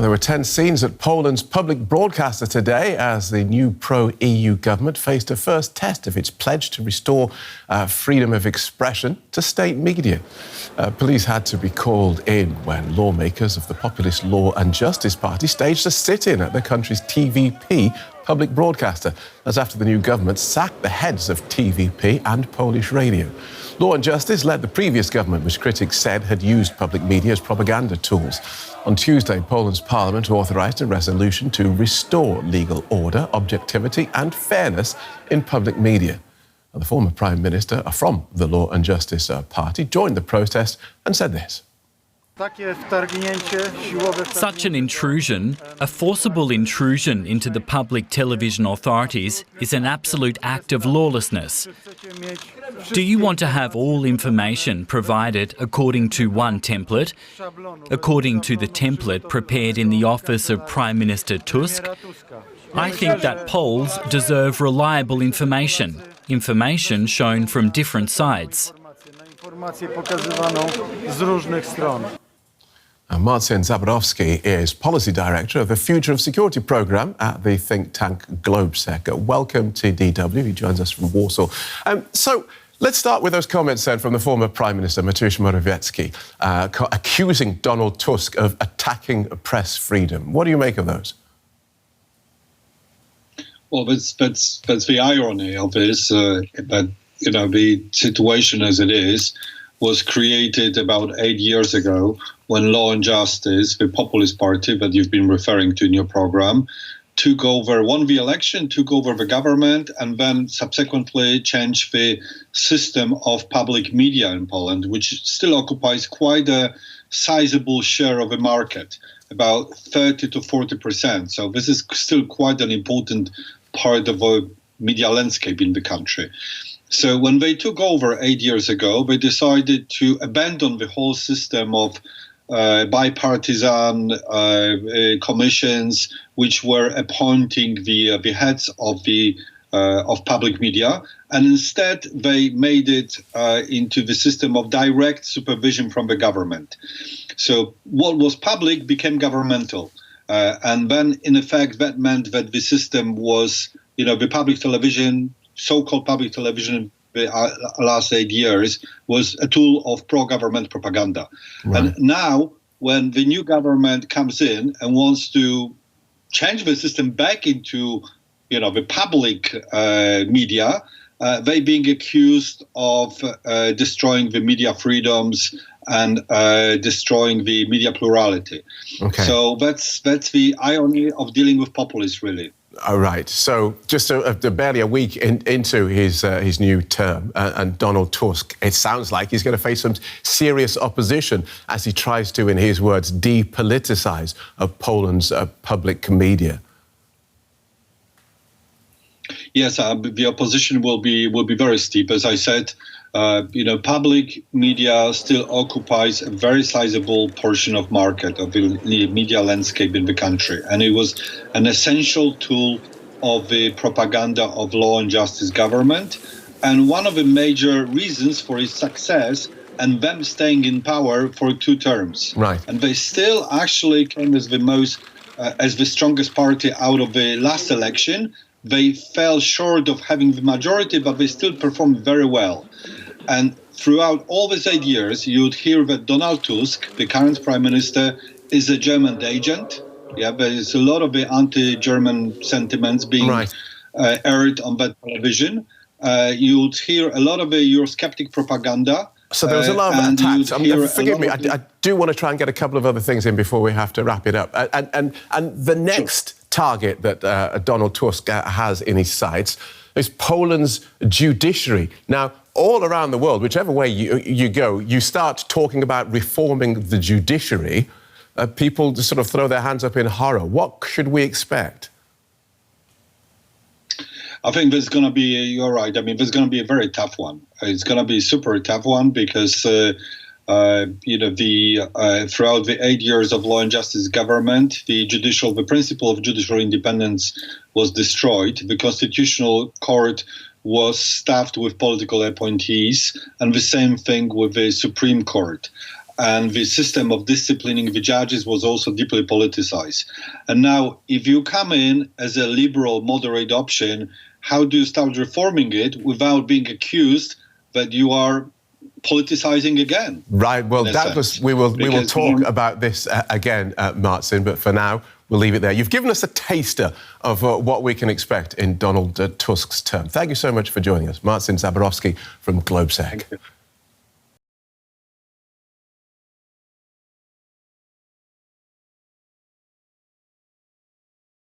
Well, there were tense scenes at Poland's public broadcaster today as the new pro-EU government faced a first test of its pledge to restore freedom of expression to state media. Police had to be called in when lawmakers of the populist Law and Justice Party staged a sit-in at the country's TVP public broadcaster. That's after the new government sacked the heads of TVP and Polish Radio. Law and Justice led the previous government, which critics said had used public media as propaganda tools. On Tuesday, Poland's parliament authorized a resolution to restore legal order, objectivity and fairness in public media. The former Prime Minister from the Law and Justice Party joined the protest and said this. Such an intrusion, a forcible intrusion into the public television authorities, is an absolute act of lawlessness. Do you want to have all information provided according to one template, according to the template prepared in the office of Prime Minister Tusk? I think that Poles deserve reliable information, information shown from different sides. Martsin Zaborowski is Policy Director of the Future of Security Programme at the think tank Globsec. Welcome to DW. He joins us from Warsaw. So let's start with those comments then from the former Prime Minister, Mateusz Morawiecki, accusing Donald Tusk of attacking press freedom. What do you make of those? Well, that's the irony of this. But, you know, the situation as it is was created about 8 years ago when Law and Justice, the populist party that you've been referring to in your program, won the election, took over the government, and then subsequently changed the system of public media in Poland, which still occupies quite a sizable share of the market, about 30 to 40%. So this is still quite an important part of the media landscape in the country. So when they took over 8 years ago, they decided to abandon the whole system of bipartisan commissions, which were appointing the heads of public media, and instead they made it into the system of direct supervision from the government. So what was public became governmental, and then in effect that meant that the system was, you know, the public television, so-called public television, the last 8 years was a tool of pro-government propaganda. Right. And now, when the new government comes in and wants to change the system back into, you know, the public media, they being accused of destroying the media freedoms and destroying the media plurality. Okay. So that's the irony of dealing with populists, really. All right. So just barely a week into his new term, and Donald Tusk, it sounds like he's going to face some serious opposition as he tries to, in his words, depoliticize Poland's public media. Yes, the opposition will be very steep. As I said, you know, public media still occupies a very sizable portion of market of the media landscape in the country, and it was an essential tool of the propaganda of Law and Justice government, and one of the major reasons for its success and them staying in power for 2 terms. Right. And they still actually came as the strongest party out of the last election. They fell short of having the majority, but they still performed very well. And throughout all these 8 years, you would hear that Donald Tusk, the current prime minister, is a German agent. Yeah, there is a lot of the anti-German sentiments being aired on that television. You would hear a lot of the Eurosceptic propaganda. So there was a lot of attacks. Forgive me, I do want to try and get a couple of other things in before we have to wrap it up. And the next target that Donald Tusk has in his sights is Poland's judiciary. Now, all around the world, whichever way you go, you start talking about reforming the judiciary, people just sort of throw their hands up in horror. What should we expect? I think there's going to be, you're right, I mean, there's going to be a very tough one. It's going to be a super tough one because, you know, throughout the 8 years of Law and Justice government, the principle of judicial independence was destroyed. The Constitutional Court was staffed with political appointees, and the same thing with the Supreme Court. and the system of disciplining the judges was also deeply politicized. And now, if you come in as a liberal, moderate option, how do you start reforming it without being accused that you are politicizing again? Right. Well, doubtless we will talk about this again, Martsin. But for now, we'll leave it there. You've given us a taster of what we can expect in Donald Tusk's term. Thank you so much for joining us, Martsin Zaborowski from Globsec.